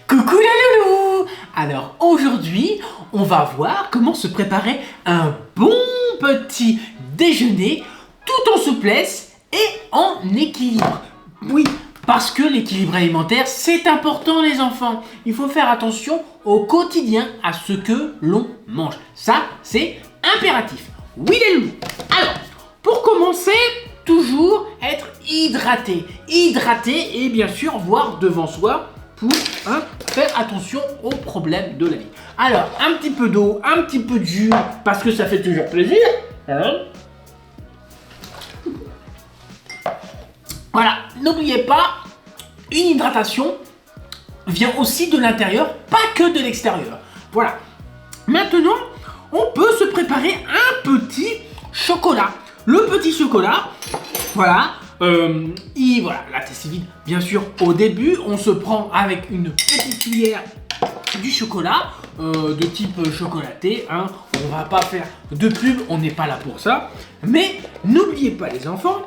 Coucou la loulou! Alors aujourd'hui, on va voir comment se préparer un bon petit déjeuner tout en souplesse et en équilibre. Oui, parce que l'équilibre alimentaire, c'est important les enfants. Il faut faire attention au quotidien à ce que l'on mange. Ça, c'est impératif. Oui les loulous! Alors, pour commencer, toujours être hydraté. Hydraté et bien sûr voir devant soi pour faire attention aux problèmes de la vie. Alors, un petit peu d'eau, un petit peu de jus, parce que ça fait toujours plaisir. Voilà, n'oubliez pas, une hydratation vient aussi de l'intérieur, pas que de l'extérieur. Voilà. Maintenant, on peut se préparer un petit chocolat. Le petit chocolat, voilà. Voilà, la tête est vide. Bien sûr, au début, on se prend avec une petite cuillère du chocolat de type chocolaté. On va pas faire de pub, on n'est pas là pour ça. Mais n'oubliez pas, les enfants,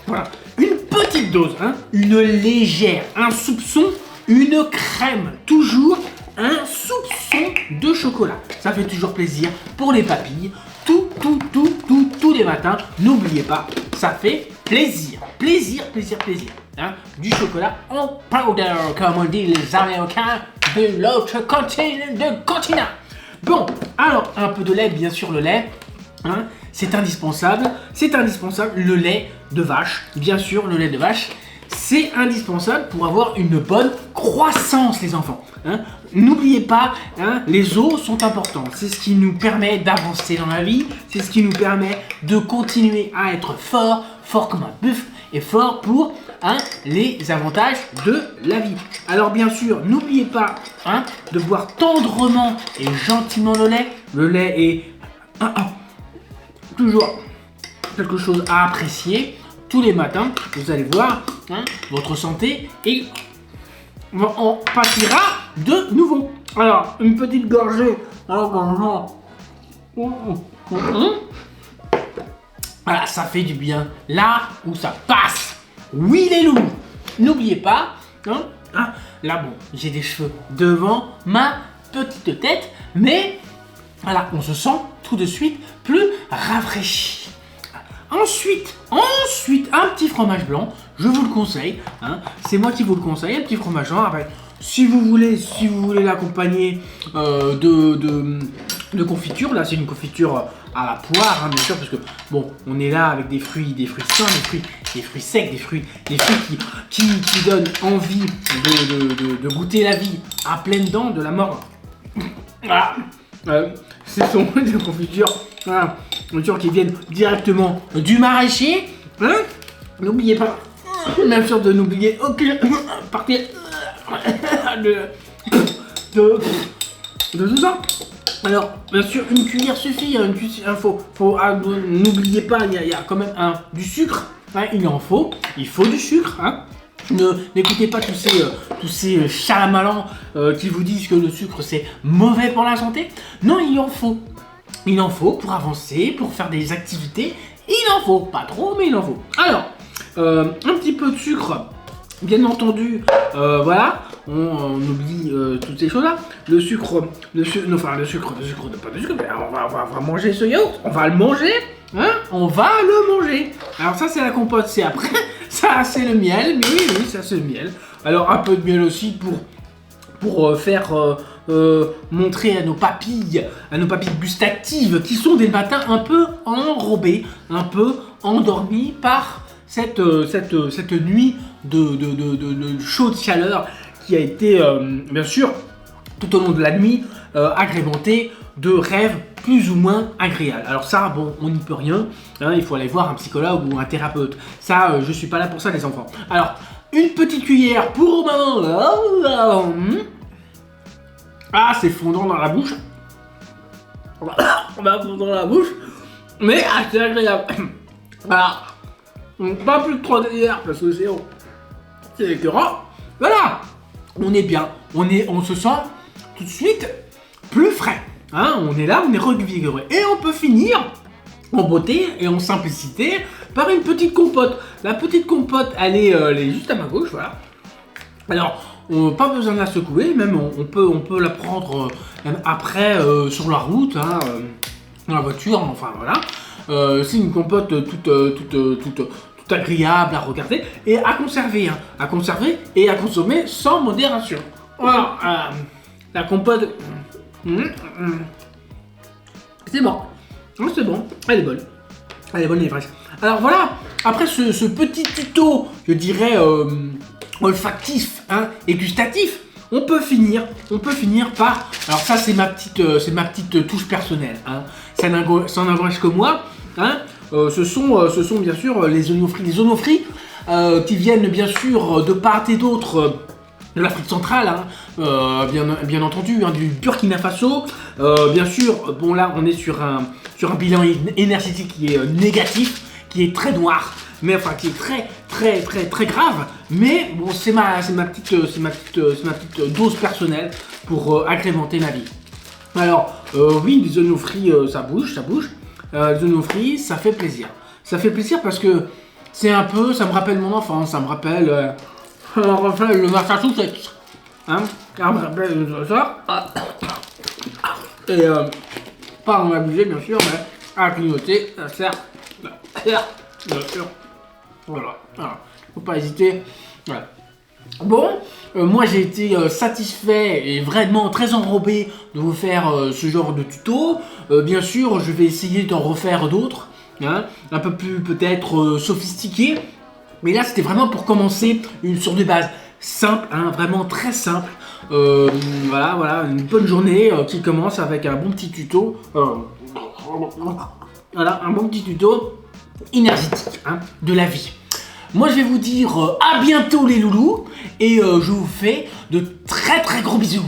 voilà, une petite dose, une légère, un soupçon, une crème, toujours un soupçon de chocolat. Ça fait toujours plaisir pour les papilles. Tous les matins, n'oubliez pas, ça fait plaisir. Plaisir. Du chocolat en powder, comme on dit les Américains de l'autre continent. Bon, alors un peu de lait, bien sûr le lait, c'est indispensable. Le lait de vache, bien sûr le lait de vache, c'est indispensable pour avoir une bonne croissance les enfants. N'oubliez pas, les os sont importants. C'est ce qui nous permet d'avancer dans la vie. C'est ce qui nous permet de continuer à être fort comme un buffle et fort pour les avantages de la vie. Alors bien sûr, n'oubliez pas de boire tendrement et gentiment le lait. Le lait est toujours quelque chose à apprécier. Tous les matins, vous allez voir, votre santé et on pâtira de nouveau. Alors, une petite gorgée. Voilà, ça fait du bien là où ça passe. Oui les loulous, n'oubliez pas, là bon, j'ai des cheveux devant ma petite tête, mais voilà, on se sent tout de suite plus rafraîchi. Ensuite, un petit fromage blanc, je vous le conseille, c'est moi qui vous le conseille, un petit fromage blanc. Après, si vous voulez l'accompagner de confiture, là c'est une confiture à la poire, bien sûr, parce que bon, on est là avec des fruits sains, des fruits secs, des fruits qui donnent envie de goûter la vie à pleines dents, de la mort. Voilà. Ce sont des confitures qui viennent directement du maraîcher. N'oubliez pas, bien sûr, de n'oublier aucune partie de tout ça. Alors, bien sûr, une cuillère suffit. N'oubliez pas, il y a quand même du sucre. Il faut du sucre. N'écoutez pas tous ces chalamalans qui vous disent que le sucre c'est mauvais pour la santé. Non, il en faut pour avancer, pour faire des activités. Il en faut, pas trop, mais il en faut. Alors, un petit peu de sucre, bien entendu. Voilà, on oublie toutes ces choses-là. Pas de sucre, mais on va manger ce yaourt. On va le manger. On va le manger. Alors ça c'est la compote, c'est après. Ça c'est le miel, mais oui, ça c'est le miel. Alors un peu de miel aussi pour faire montrer à nos papilles gustatives qui sont des matins un peu enrobés, un peu endormis par cette nuit de chaude chaleur qui a été bien sûr tout au long de la nuit agrémentée de rêves plus ou moins agréables. Alors ça, bon, on n'y peut rien, il faut aller voir un psychologue ou un thérapeute. Ça, je suis pas là pour ça les enfants. Alors, une petite cuillère pour maman. C'est fondant dans la bouche. Fondant dans la bouche, mais c'est agréable. Voilà. Donc, pas plus de 3 cuillères parce que c'est écœurant. Voilà. On est bien, on se sent tout de suite plus frais. On est là, on est revigoré. Et on peut finir en beauté et en simplicité par une petite compote. La petite compote, elle est juste à ma gauche, voilà. Alors, pas besoin de la secouer, même on peut la prendre même après sur la route, hein, dans la voiture, enfin voilà. C'est une compote toute agréable à regarder et à conserver, hein, à conserver et à consommer sans modération. Voilà, la compote, c'est bon, c'est bon, elle est bonne. Elle est bonne, elle est fraîche. Alors voilà, après ce petit tuto, je dirais olfactif, hein, et gustatif, on peut finir par. Alors ça c'est ma petite touche personnelle, hein. Ça n'engage que moi, hein. Ce sont bien sûr les oignons frits. Les oignons frits qui viennent bien sûr de part et d'autre de l'Afrique centrale, hein, bien entendu, hein, du Burkina Faso. Bien sûr, bon là on est sur un bilan énergétique qui est négatif, qui est très noir, mais enfin qui est très grave. Mais bon, c'est ma petite dose personnelle pour agrémenter ma vie. Alors oui, les oignons frits, ça bouge. Les oignons frits, ça fait plaisir. Ça fait plaisir parce que c'est un peu, ça me rappelle mon enfance, ça me rappelle le Massachusetts, hein, ça me rappelle ça. Et pas en abuser bien sûr, mais à clignoter, ça sert, bien sûr. Voilà. Faut pas hésiter. Voilà. Bon, moi j'ai été satisfait et vraiment très enrobé de vous faire ce genre de tuto. Bien sûr, je vais essayer d'en refaire d'autres, hein, un peu plus peut-être sophistiqués. Mais là, c'était vraiment pour commencer sur des bases simples, hein, vraiment très simples. Voilà, une bonne journée qui commence avec un bon petit tuto. Voilà, un bon petit tuto énergétique, hein, de la vie. Moi, je vais vous dire à bientôt les loulous et je vous fais de très gros bisous.